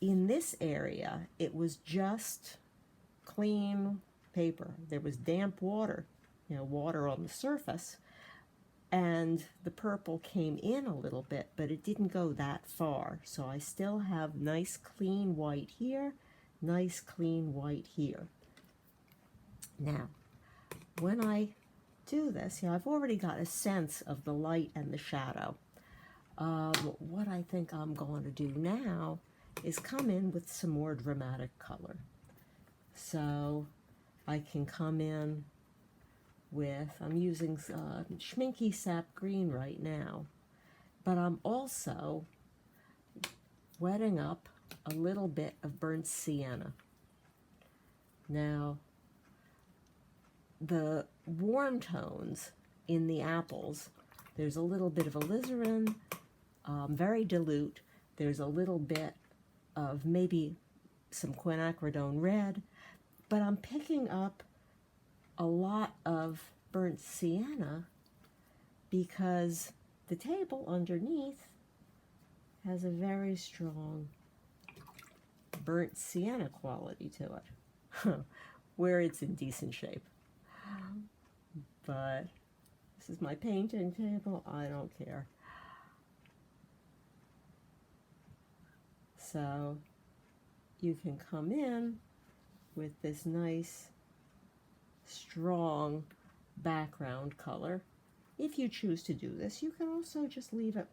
in this area, it was just clean paper. There was damp water, water on the surface, and the purple came in a little bit, but it didn't go that far. So I still have nice clean white here, nice clean white here. Now, when I do this, I've already got a sense of the light and the shadow. What I think I'm going to do now is come in with some more dramatic color. So I can come in with, I'm using Schminky Sap Green right now, but I'm also wetting up a little bit of burnt sienna. Now, the warm tones in the apples, there's a little bit of alizarin, very dilute. There's a little bit of maybe some quinacridone red, but I'm picking up a lot of burnt sienna because the table underneath has a very strong burnt sienna quality to it, where it's in decent shape. But this is my painting table, I don't care. So you can come in with this nice, strong background color. If you choose to do this, you can also just leave it,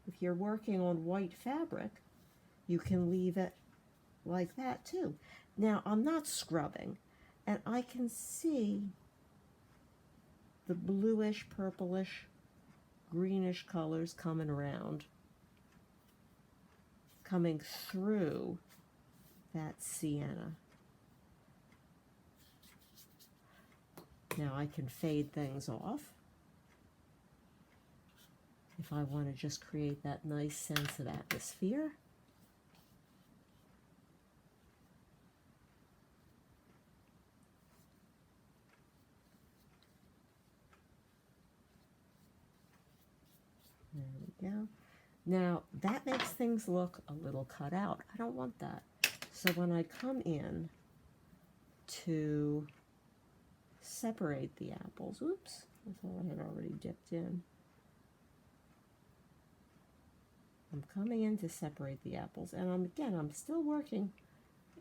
if you're working on white fabric, you can leave it like that too. Now, I'm not scrubbing, and I can see the bluish, purplish, greenish colors coming around, coming through that sienna. Now I can fade things off if I want to just create that nice sense of atmosphere. There we go. Now that makes things look a little cut out. I don't want that. So when I come in to separate the apples, oops, I thought I had already dipped in. I'm coming in to separate the apples, and I'm still working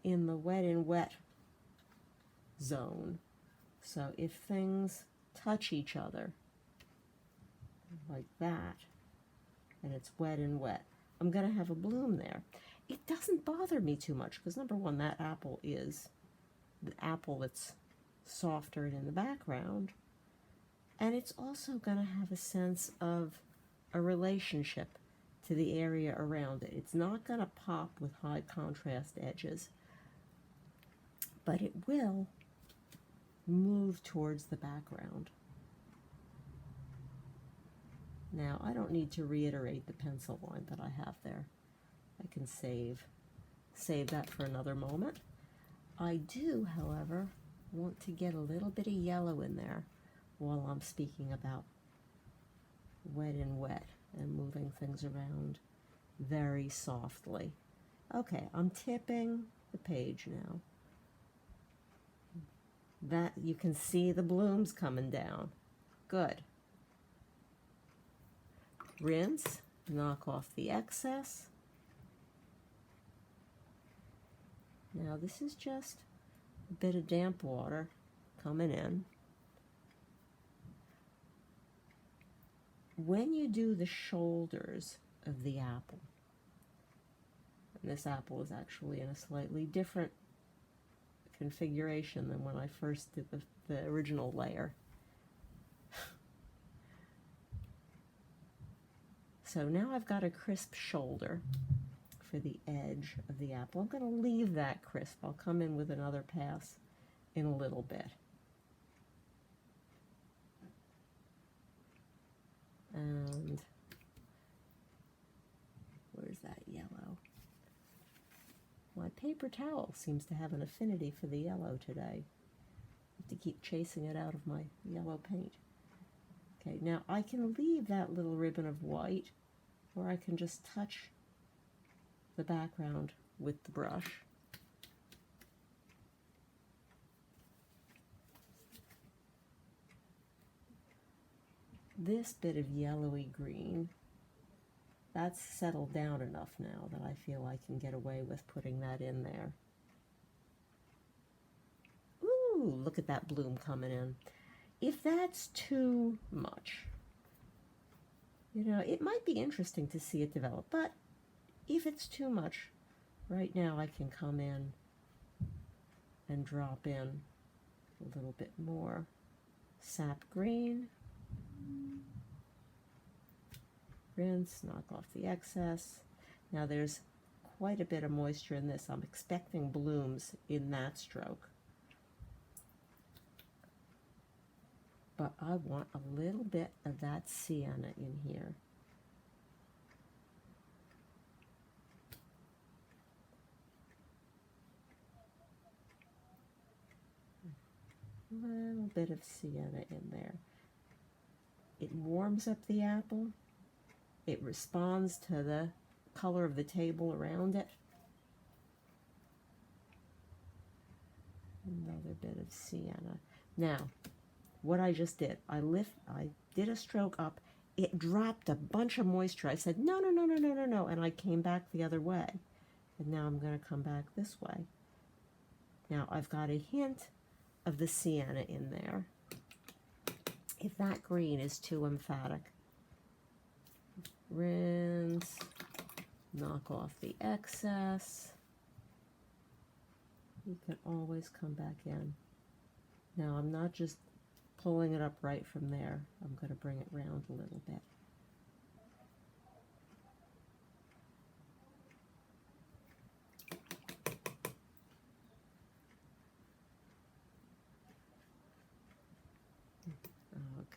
in the wet and wet zone. So if things touch each other like that, and it's wet and wet, I'm going to have a bloom there. It doesn't bother me too much because, number one, that apple is the apple that's softer in the background, and it's also going to have a sense of a relationship to the area around it. It's not going to pop with high contrast edges, but it will move towards the background. Now, I don't need to reiterate the pencil line that I have there. I can save that for another moment. I do, however, want to get a little bit of yellow in there while I'm speaking about wet and wet and moving things around very softly. Okay, I'm tipping the page now. That you can see the blooms coming down. Good. Rinse, knock off the excess. Now this is just a bit of damp water coming in. When you do the shoulders of the apple, and this apple is actually in a slightly different configuration than when I first did the original layer. So now I've got a crisp shoulder for the edge of the apple. I'm going to leave that crisp. I'll come in with another pass in a little bit. And where's that yellow? My paper towel seems to have an affinity for the yellow today. I have to keep chasing it out of my yellow paint. Okay, now I can leave that little ribbon of white, or I can just touch the background with the brush. This bit of yellowy green, that's settled down enough now that I feel I can get away with putting that in there. Ooh, look at that bloom coming in. If that's too much, you know, it might be interesting to see it develop, but if it's too much, right now I can come in and drop in a little bit more sap green. Rinse, knock off the excess. Now there's quite a bit of moisture in this. I'm expecting blooms in that stroke. But I want a little bit of that sienna in here. A little bit of sienna in there. It warms up the apple. It responds to the color of the table around it. Another bit of sienna. Now, what I just did, I did a stroke up. It dropped a bunch of moisture. I said, no, no, no, no, no, no, no. And I came back the other way. And now I'm going to come back this way. Now I've got a hint of the sienna in there. If that green is too emphatic, rinse, knock off the excess. You can always come back in. Now I'm not just pulling it up right from there. I'm going to bring it round a little bit.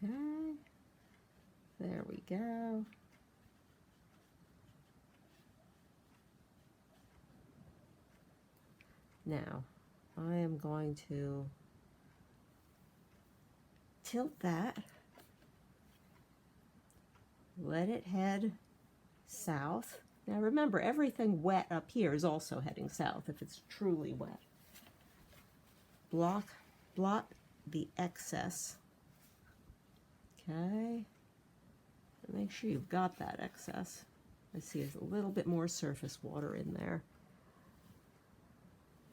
Okay, there we go. Now, I am going to tilt that, let it head south. Now remember, everything wet up here is also heading south if it's truly wet. Blot the excess. Okay, make sure you've got that excess. I see there's a little bit more surface water in there.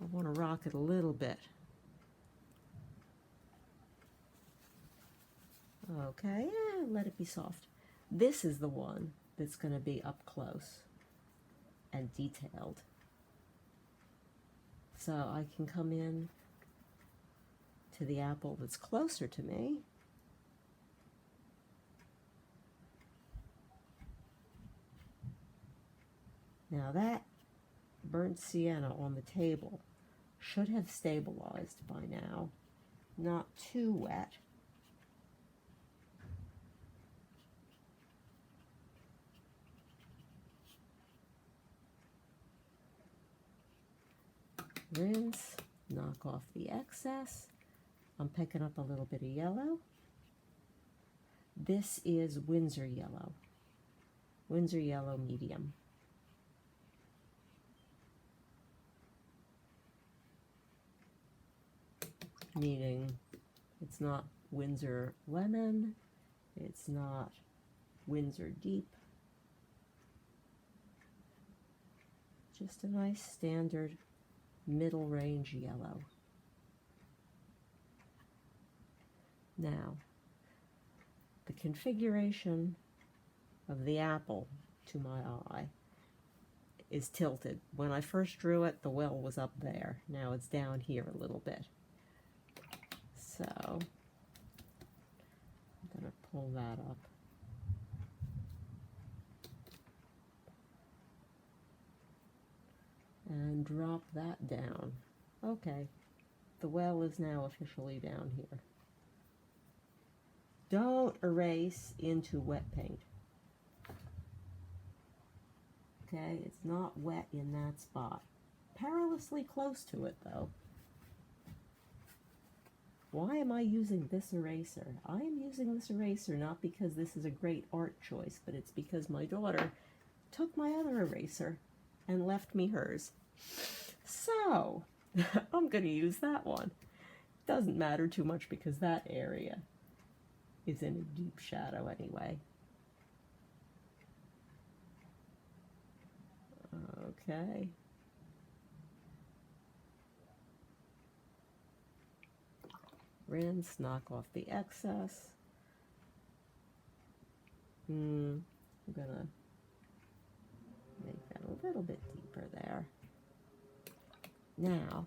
I want to rock it a little bit. Okay, let it be soft. This is the one that's going to be up close and detailed. So I can come in to the apple that's closer to me. Now that burnt sienna on the table should have stabilized by now. Not too wet. Rinse, knock off the excess. I'm picking up a little bit of yellow. This is Winsor yellow. Winsor yellow medium. Meaning it's not Winsor lemon, it's not Winsor deep. Just a nice standard middle range yellow. Now, the configuration of the apple to my eye is tilted. When I first drew it, the well was up there. Now it's down here a little bit. So I'm going to pull that up. And drop that down. Okay, the well is now officially down here. Don't erase into wet paint. Okay, it's not wet in that spot. Perilously close to it though. Why am I using this eraser? I am using this eraser not because this is a great art choice, but it's because my daughter took my other eraser and left me hers. So I'm going to use that one. Doesn't matter too much because that area is in a deep shadow anyway. Okay. Rinse, knock off the excess. I'm gonna make that a little bit deeper there. Now,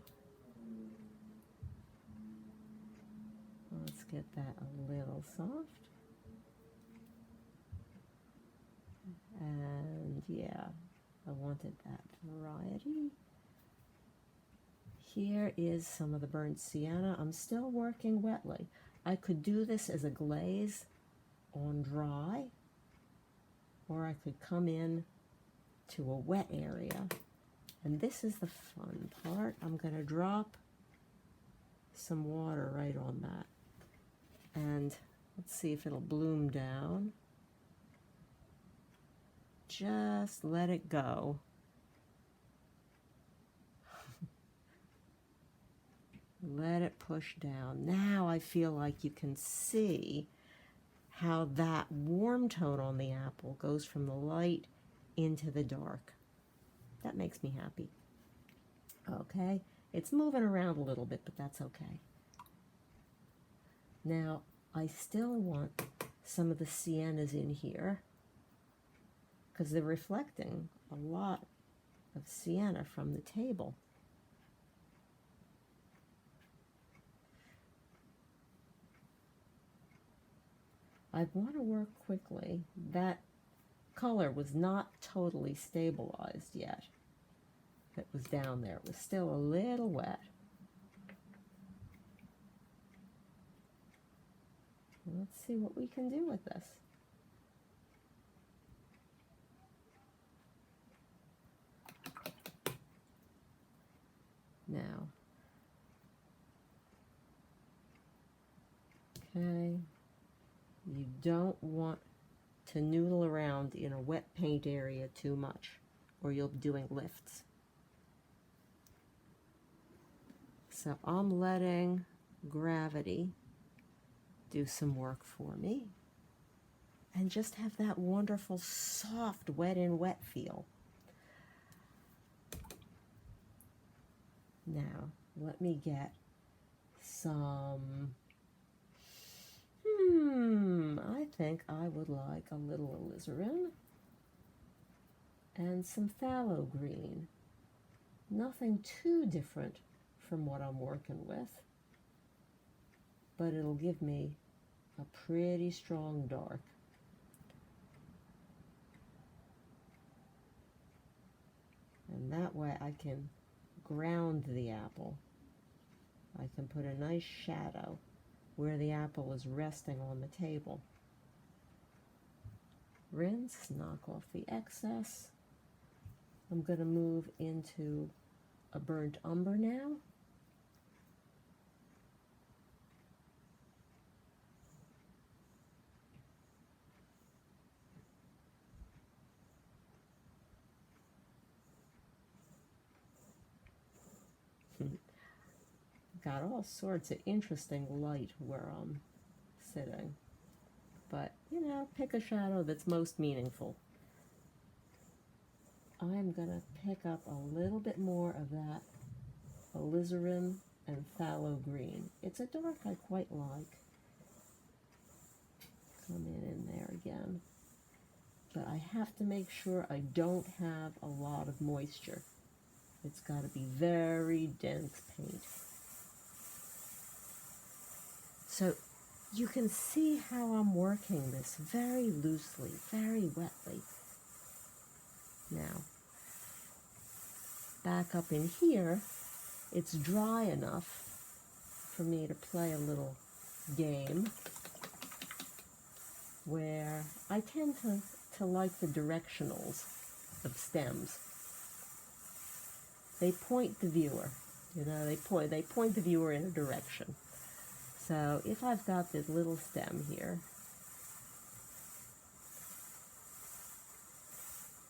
let's get that a little soft. And yeah, I wanted that variety. Here is some of the burnt sienna. I'm still working wetly. I could do this as a glaze on dry, or I could come in to a wet area. And this is the fun part. I'm going to drop some water right on that. And let's see if it'll bloom down. Just let it go. Let it push down. Now I feel like you can see how that warm tone on the apple goes from the light into the dark. That makes me happy. Okay, it's moving around a little bit, but that's okay. Now, I still want some of the siennas in here because they're reflecting a lot of sienna from the table. I want to work quickly. That color was not totally stabilized yet. It was down there. It was still a little wet. Let's see what we can do with this. Now, okay, you don't want to noodle around in a wet paint area too much, or you'll be doing lifts. So I'm letting gravity do some work for me and just have that wonderful soft wet in wet feel. Now let me get some, I think I would like a little alizarin and some phthalo green. Nothing too different from what I'm working with, but it'll give me a pretty strong dark. And that way I can ground the apple. I can put a nice shadow where the apple is resting on the table. Rinse, knock off the excess. I'm going to move into a burnt umber now. Got all sorts of interesting light where I'm sitting. But, you know, pick a shadow that's most meaningful. I'm going to pick up a little bit more of that alizarin and phthalo green. It's a dark I quite like. Come in there again. But I have to make sure I don't have a lot of moisture. It's got to be very dense paint. So you can see how I'm working this very loosely, very wetly. Now, back up in here, it's dry enough for me to play a little game where I tend to like the directionals of stems. They point the viewer, you know, they point the viewer in a direction. So if I've got this little stem here,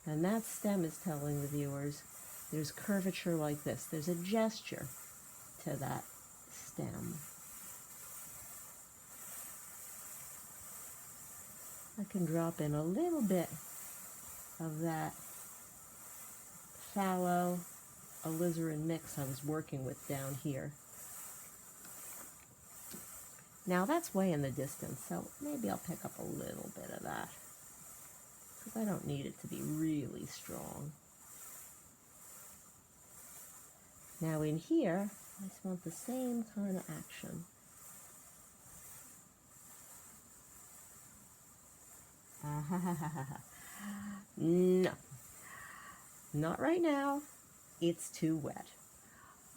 And that stem is telling the viewers there's curvature like this. There's a gesture to that stem. I can drop in a little bit of that fallow alizarin mix I was working with down here. Now that's way in the distance, so maybe I'll pick up a little bit of that, because I don't need it to be really strong. Now in here, I just want the same kind of action. No, not right now. It's too wet.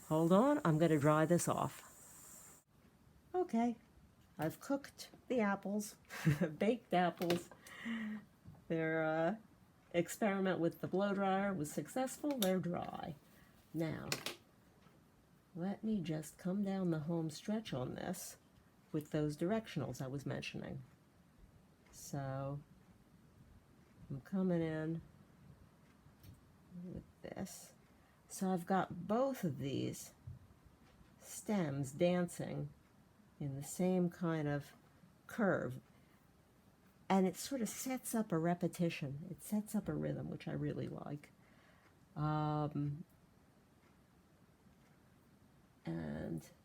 Hold on, I'm going to dry this off. Okay, I've cooked the apples, baked apples. Their experiment with the blow dryer was successful. They're dry. Now, let me just come down the home stretch on this with those directionals I was mentioning. So, I'm coming in with this. So I've got both of these stems dancing in the same kind of curve. And it sort of sets up a repetition. It sets up a rhythm, which I really like. And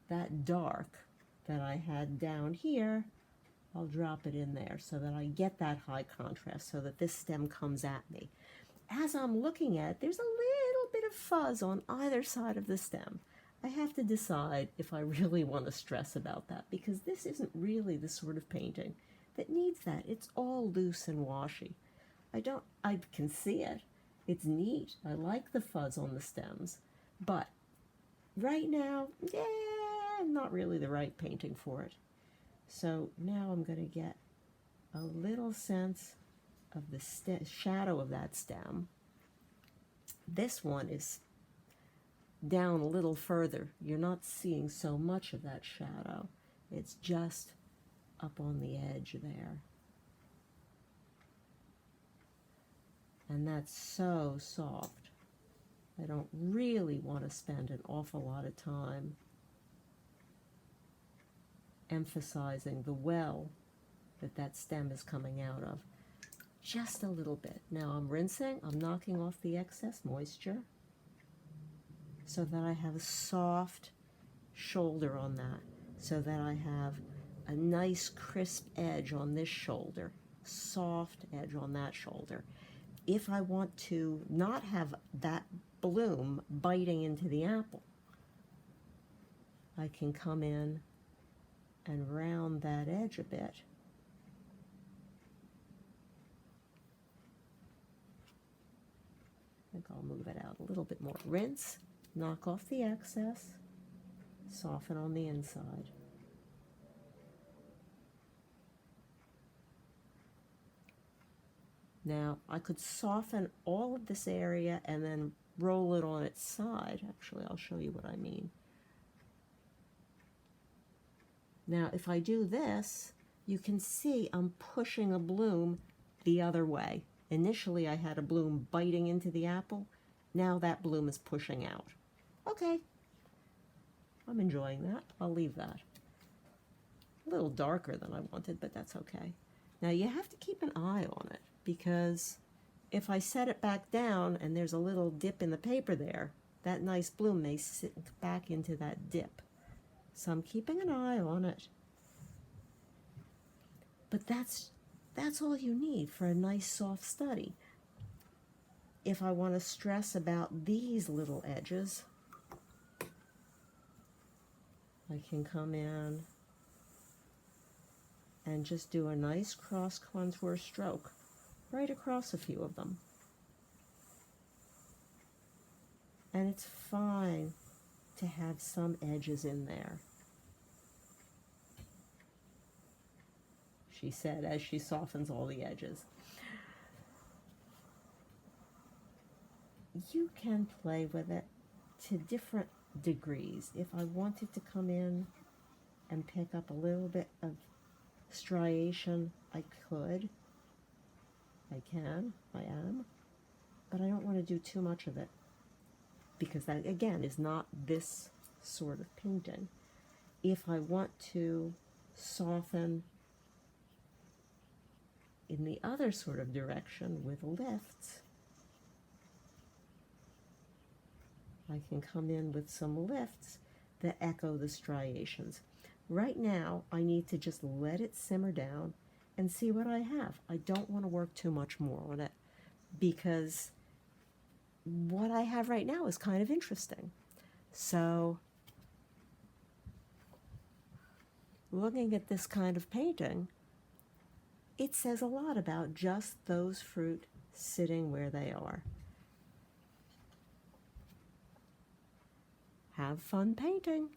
that dark that I had down here, I'll drop it in there so that I get that high contrast, so that this stem comes at me. As I'm looking at it, there's a little bit of fuzz on either side of the stem. I have to decide if I really want to stress about that, because this isn't really the sort of painting that needs that. It's all loose and washy. I can see it. It's neat. I like the fuzz on the stems, but right now, not really the right painting for it. So now I'm going to get a little sense of the shadow of that stem. This one is down a little further. You're not seeing so much of that shadow. It's just up on the edge there. And that's so soft. I don't really want to spend an awful lot of time emphasizing the well that stem is coming out of. Just a little bit. Now I'm rinsing, I'm knocking off the excess moisture so that I have a soft shoulder on that, so that I have a nice crisp edge on this shoulder, soft edge on that shoulder. If I want to not have that bloom biting into the apple, I can come in and round that edge a bit. I think I'll move it out a little bit more. Rinse, knock off the excess, soften on the inside. Now, I could soften all of this area and then roll it on its side. Actually, I'll show you what I mean. Now, if I do this, you can see I'm pushing a bloom the other way. Initially, I had a bloom biting into the apple. Now that bloom is pushing out. Okay, I'm enjoying that. I'll leave that. A little darker than I wanted, but that's okay. Now, you have to keep an eye on it, because if I set it back down and there's a little dip in the paper there, that nice bloom may sink back into that dip. So I'm keeping an eye on it. But that's all you need for a nice soft study. If I want to stress about these little edges, I can come in and just do a nice cross contour stroke right across a few of them. And it's fine to have some edges in there, she said as she softens all the edges. You can play with it to different degrees. If I wanted to come in and pick up a little bit of striation, I could. I can. I am. but I don't want to do too much of it because that, again, is not this sort of painting. If I want to soften in the other sort of direction with lifts, I can come in with some lifts that echo the striations. Right now, I need to just let it simmer down and see what I have. I don't want to work too much more on it because what I have right now is kind of interesting. So, looking at this kind of painting, it says a lot about just those fruit sitting where they are. Have fun painting.